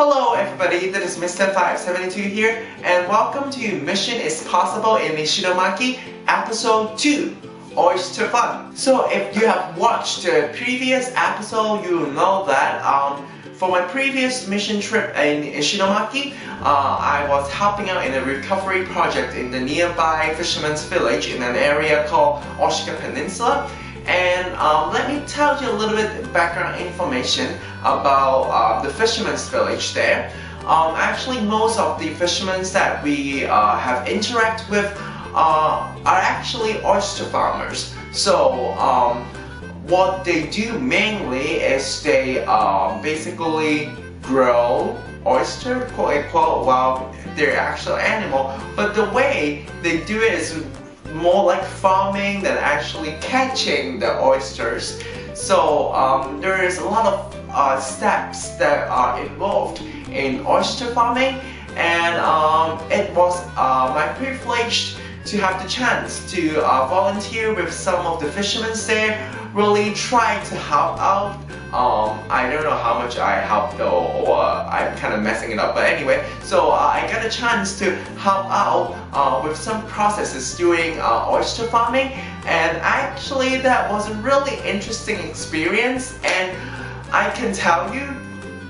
Hello everybody, this is Mr. 572 here, and welcome to Mission is Possible in Ishinomaki, Episode 2, Oyster Fun. So if you have watched the previous episode, you will know that for my previous mission trip in Ishinomaki, I was helping out in a recovery project in the nearby fisherman's village in an area called Oshika Peninsula. And let me tell you a little bit background information about the fisherman's village there. Actually, most of the fishermen that we have interacted with are actually oyster farmers. So what they do mainly is they basically grow oyster, quote unquote, while they're actual animal. But the way they do it is more like farming than actually catching the oysters. So there is a lot of steps that are involved in oyster farming, and it was my privilege to have the chance to volunteer with some of the fishermen there, really try to help out. I don't know how much I helped though, or I'm kind of messing it up, but anyway, so I got a chance to help out with some processes doing oyster farming, and actually that was a really interesting experience. And I can tell you,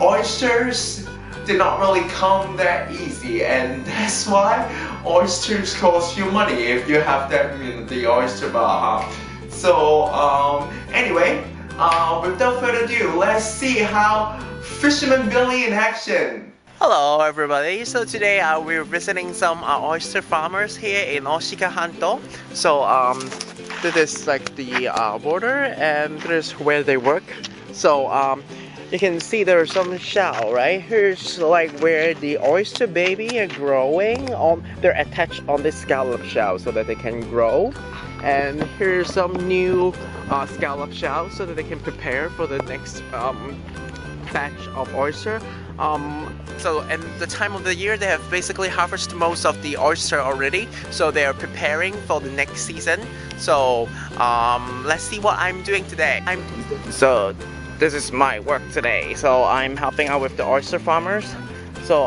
oysters did not really come that easy, and that's why oysters cost you money if you have them in the oyster bar. So anyway, without further ado, let's see how Fisherman Billy in action. Hello everybody, so today we're visiting some oyster farmers here in Oshika Hanto. So this is like the border, and this is where they work. So you can see there's some shell right here's like where the oyster baby are growing. They're attached on this scallop shell so that they can grow, and here's some new scallop shell so that they can prepare for the next batch of oyster. So in the time of the year, they have basically harvested most of the oyster already, so they are preparing for the next season. So let's see what I'm doing today. So this is my work today. So I'm helping out with the oyster farmers. So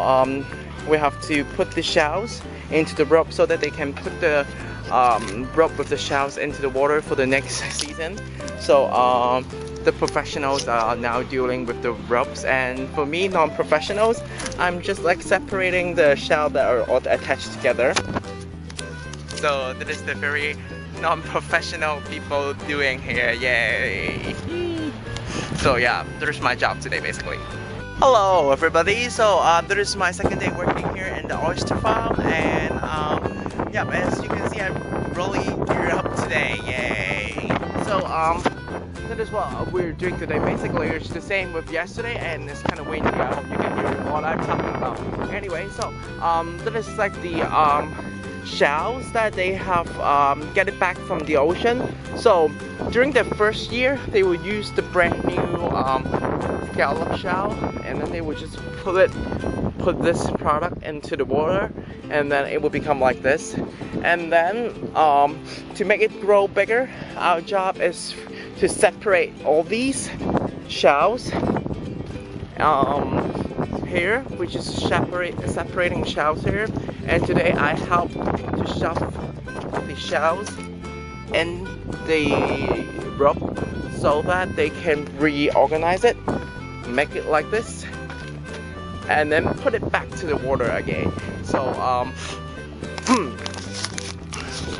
we have to put the shells into the rope so that they can put the rope with the shells into the water for the next season. So the professionals are now dealing with the ropes, and for me, non-professionals, I'm just like separating the shell that are all attached together. So that is the very non-professional people doing here, yay! So yeah, there's my job today basically. Hello everybody, so that is my second day working here in the oyster farm, and yeah, as you can see, I'm really geared up today, yay! So that is what we're doing today. Basically, it's the same with yesterday, and it's kind of windy. I hope you can hear what I'm talking about. Anyway, so that is like the shells that they have get it back from the ocean. So during the first year, they would use the brand new scallop shell, and then they would just put this product into the water, and then it will become like this. And then to make it grow bigger, our job is to separate all these shells here, which is separating shells here. And today I help to shove the shells in the rope so that they can reorganize it, make it like this, and then put it back to the water again. So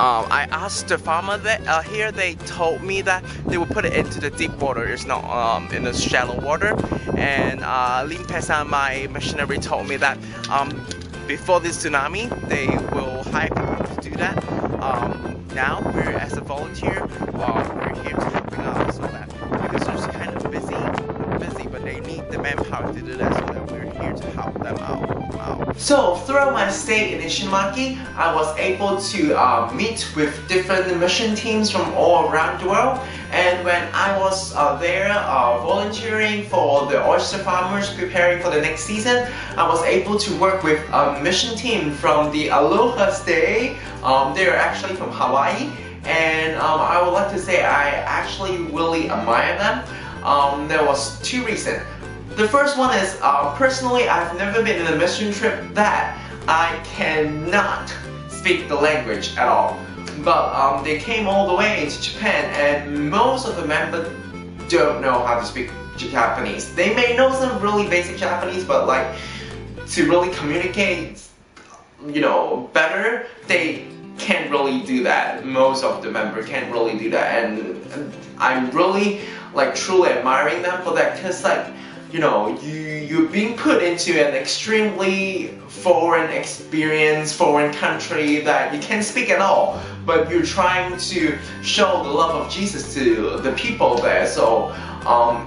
I asked the farmer that here, they told me that they will put it into the deep water, it's not in the shallow water. And Lim Pesan, my missionary, told me that before this tsunami, they will hire people to do that. Now we're, as a volunteer, we're here to helping out, so that because they're kind of busy, but they need the manpower to do that, so that we're here to help them out. So throughout my stay in Ishinomaki, I was able to meet with different mission teams from all around the world. And when I was there volunteering for the oyster farmers preparing for the next season, I was able to work with a mission team from the Aloha Stay. They are actually from Hawaii, and I would like to say I actually really admire them. There was two reasons. The first one is, personally, I've never been in a mission trip that I cannot speak the language at all. But they came all the way to Japan, and most of the members don't know how to speak Japanese. They may know some really basic Japanese, but like to really communicate, you know, better, they can't really do that. Most of the members can't really do that, and I'm really like truly admiring them for that, because like, you know, you're being put into an extremely foreign experience, foreign country that you can't speak at all, but you're trying to show the love of Jesus to the people there. So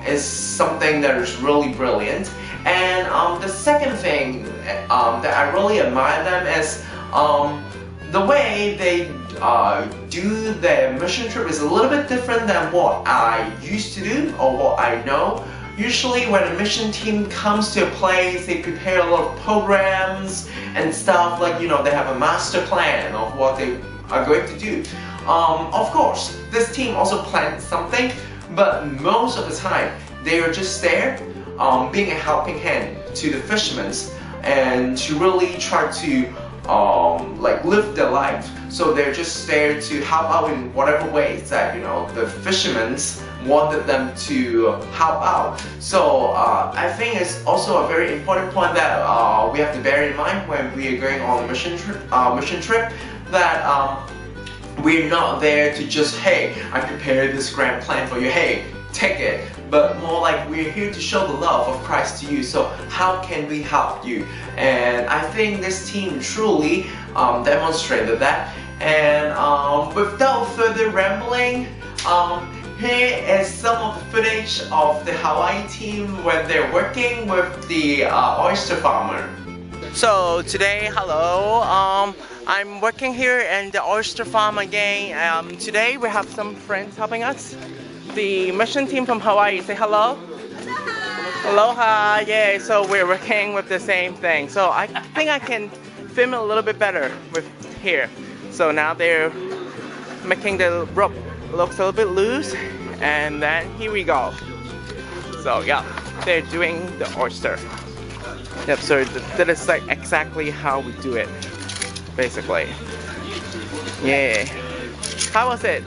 it's something that is really brilliant. And the second thing that I really admire them is the way they do their mission trip is a little bit different than what I used to do or what I know. Usually when a mission team comes to a place, they prepare a lot of programs and stuff, like, you know, they have a master plan of what they are going to do. Of course, this team also planned something, but most of the time they are just there being a helping hand to the fishermen and to really try to like live their life. So they're just there to help out in whatever ways that, you know, the fishermen wanted them to help out. So I think it's also a very important point that we have to bear in mind when we are going on a mission trip, that we're not there to just, hey, I prepared this grand plan for you, hey, take it. But more like we're here to show the love of Christ to you, so how can we help you? And I think this team truly demonstrated that. And without further rambling, here is some of the footage of the Hawaii team when they're working with the Oyster Farmer. So today, hello, I'm working here in the Oyster Farm again. Today we have some friends helping us. The mission team from Hawaii, say hello. Aloha, yeah, so we're working with the same thing. So I think I can film it a little bit better with here. So now they're making the rope looks a little bit loose, and then here we go. So yeah, they're doing the oyster. Yep, so that is like exactly how we do it, basically. Yeah. How was it?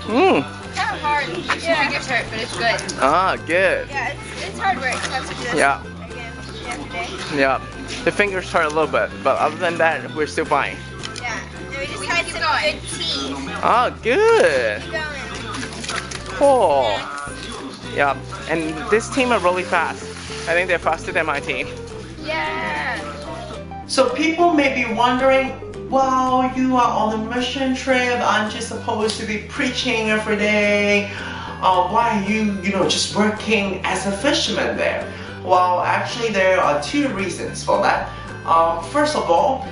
Good. Kind of hard. Yeah, it gets hurt, but it's good. Ah, good. Yeah, it's hard work. That's what Yeah. Again, yesterday. Yeah. The fingers hurt a little bit, but other than that, we're still fine. Yeah. We just had some good tea. Ah, good. Keep going. Cool. Yeah. And this team are really fast. I think they're faster than my team. Yeah. So people may be wondering, wow, you are on a mission trip, aren't you supposed to be preaching every day? Why are you just working as a fisherman there? Well, actually there are two reasons for that. First of all,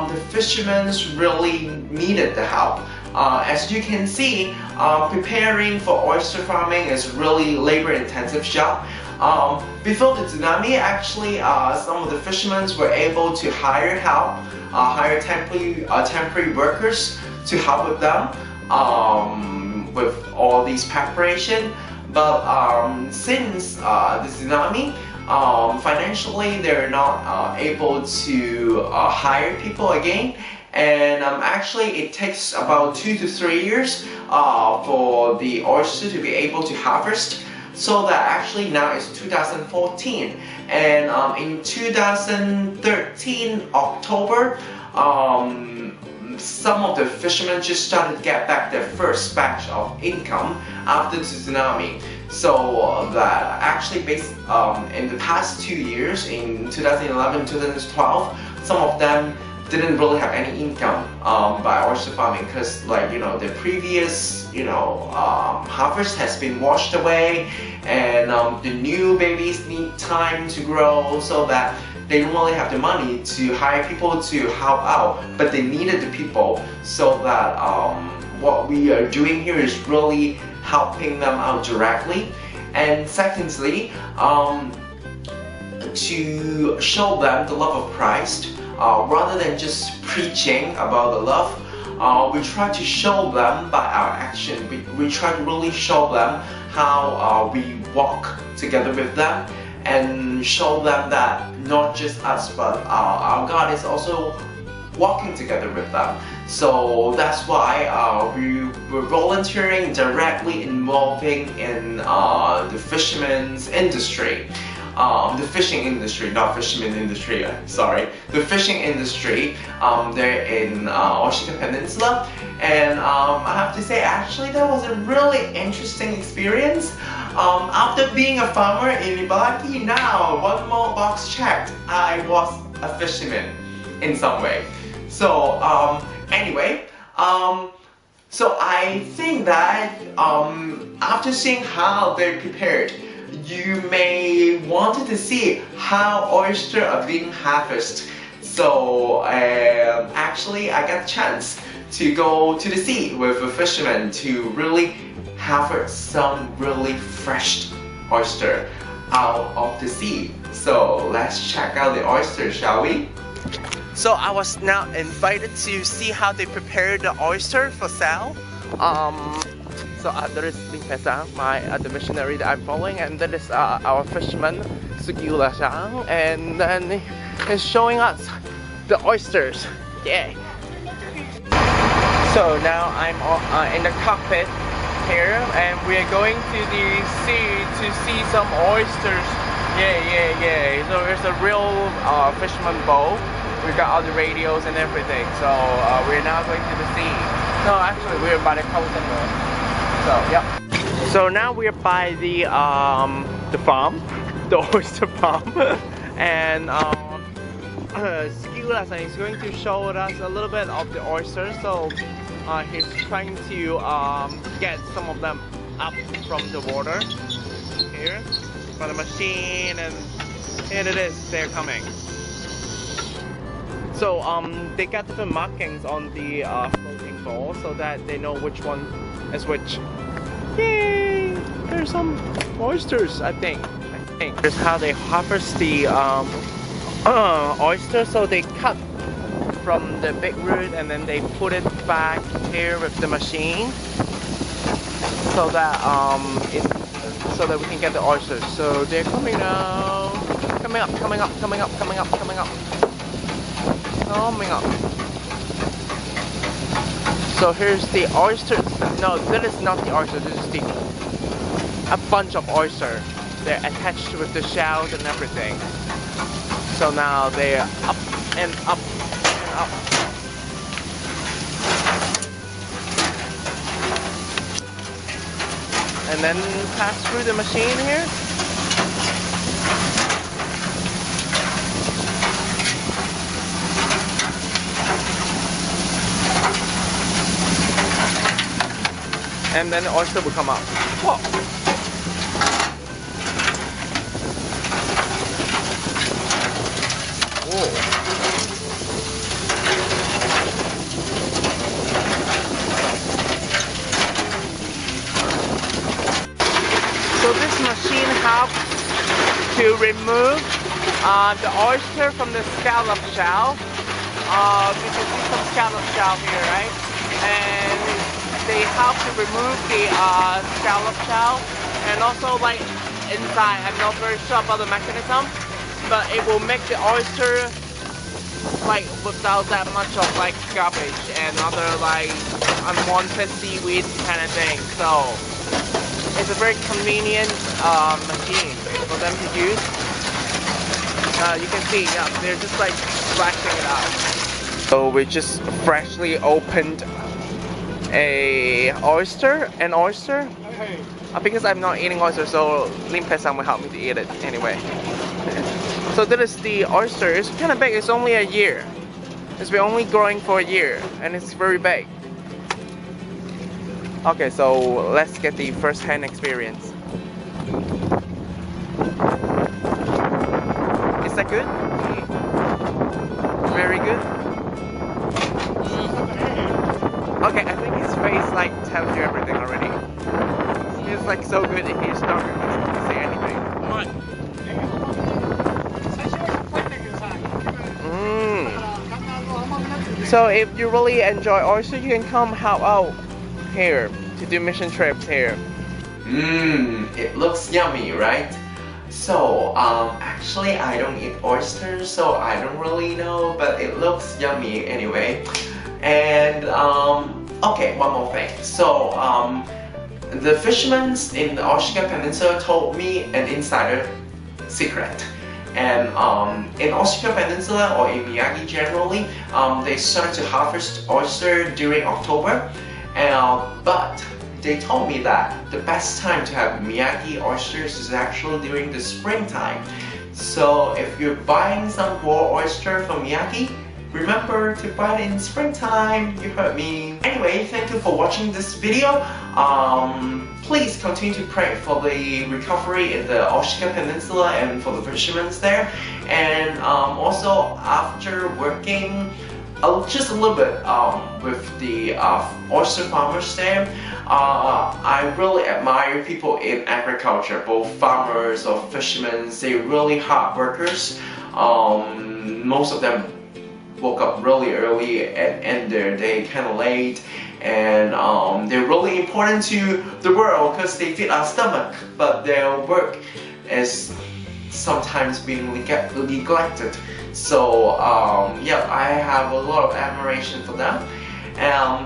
the fishermen really needed the help. As you can see, preparing for oyster farming is really labor-intensive job. Before the tsunami, actually, some of the fishermen were able to hire help, hire temporary workers to help with them with all these preparation. But since the tsunami, financially they're not able to hire people again. And actually it takes about 2 to 3 years for the oyster to be able to harvest. So that actually now it's 2014, and in 2013 October, some of the fishermen just started to get back their first batch of income after the tsunami. So that actually based in the past 2 years, in 2011, 2012, some of them didn't really have any income by oyster farming, because the previous harvest has been washed away, and the new babies need time to grow, so that they don't really have the money to hire people to help out, but they needed the people. So that what we are doing here is really helping them out directly. And secondly, to show them the love of Christ, rather than just preaching about the love, we try to show them by our action. We try to really show them how we walk together with them and show them that not just us but our God is also walking together with them. So that's why we were volunteering directly involving in the fishermen's industry. The fishing industry, not fisherman industry, sorry. The fishing industry there in Oshika Peninsula. And I have to say, actually that was a really interesting experience. After being a farmer in Ibaraki, now one more box checked, I was a fisherman in some way. So anyway, so I think that after seeing how they're prepared, you may wanted to see how oysters are being harvested. So actually I got a chance to go to the sea with a fisherman to really harvest some really fresh oyster out of the sea. So let's check out the oysters, shall we? So I was now invited to see how they prepare the oyster for sale. So there is Ling Pesa, the missionary that I'm following, and that is our fisherman Sugiura Shang, and then he's showing us the oysters. Yeah. So now I'm in the cockpit here, and we are going to the sea to see some oysters. Yeah. So there's a real fisherman boat. We got all the radios and everything. So we're now going to the sea. No, actually we're by the coast center. So yep. So now we're by the farm, the oyster farm, and Sugiura-san is going to show us a little bit of the oysters. So he's trying to get some of them up from the water here by the machine, and here it is. They're coming. So they got different markings on the floating ball so that they know which one is which. Yay! There's some oysters, I think. Here's how they harvest the oyster. So they cut from the big root and then they put it back here with the machine, so that so that we can get the oysters. So they're coming now. Coming up. So here's the oysters. No, that is not the oyster. This is a bunch of oyster. They're attached with the shells and everything. So now they're up and up and up. And then pass through the machine here. And then the oyster will come out. Whoa! Whoa! So this machine helps to remove the oyster from the scallop shell. You can see some scallop shell here, right? And they help to remove the scallop shell, and also like inside, I'm not very sure about the mechanism, but it will make the oyster like without that much of like garbage and other like unwanted seaweed kind of thing. So it's a very convenient machine for them to use. You can see, yeah, they're just like splashing it out. So we just freshly opened an oyster, because I'm not eating oyster, so Lim Pe-san will help me to eat it anyway. So that is the oyster. It's kind of big. It's only a year. It's been only growing for a year, and it's very big. Okay, so let's get the first-hand experience. Is that good? Very good. Okay, I think his face like tells you everything already. He's like so good that he's not going to say anything. So if you really enjoy oyster, you can come help out here to do mission trips here. It looks yummy, right? So, actually I don't eat oysters, so I don't really know, but it looks yummy anyway. And, okay, one more thing. So, the fishermen in the Oshika Peninsula told me an insider secret. And in Oshika Peninsula or in Miyagi generally, they start to harvest oyster during October. But they told me that the best time to have Miyagi oysters is actually during the springtime. So if you're buying some raw oyster from Miyagi, remember to buy it in springtime. You heard me. Anyway, thank you for watching this video. Please continue to pray for the recovery in the Oshika Peninsula and for the fishermen there. And also after working just a little bit with the oyster farmers there, I really admire people in agriculture, both farmers or fishermen. They're really hard workers. Most of them woke up really early and end their day kind of late, and they're really important to the world because they feed our stomach, but their work is sometimes being neglected. So yeah, I have a lot of admiration for them.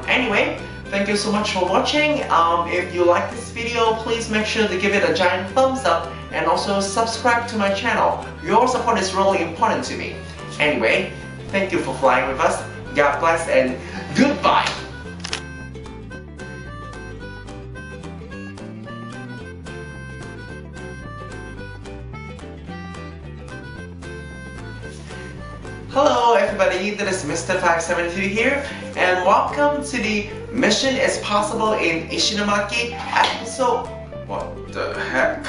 Anyway, thank you so much for watching. If you like this video, please make sure to give it a giant thumbs up and also subscribe to my channel. Your support is really important to me. Anyway, thank you for flying with us. God bless and goodbye. Hello everybody, this is Mr. 572 here, and welcome to the Mission is Possible in Ishinomaki episode... What the heck?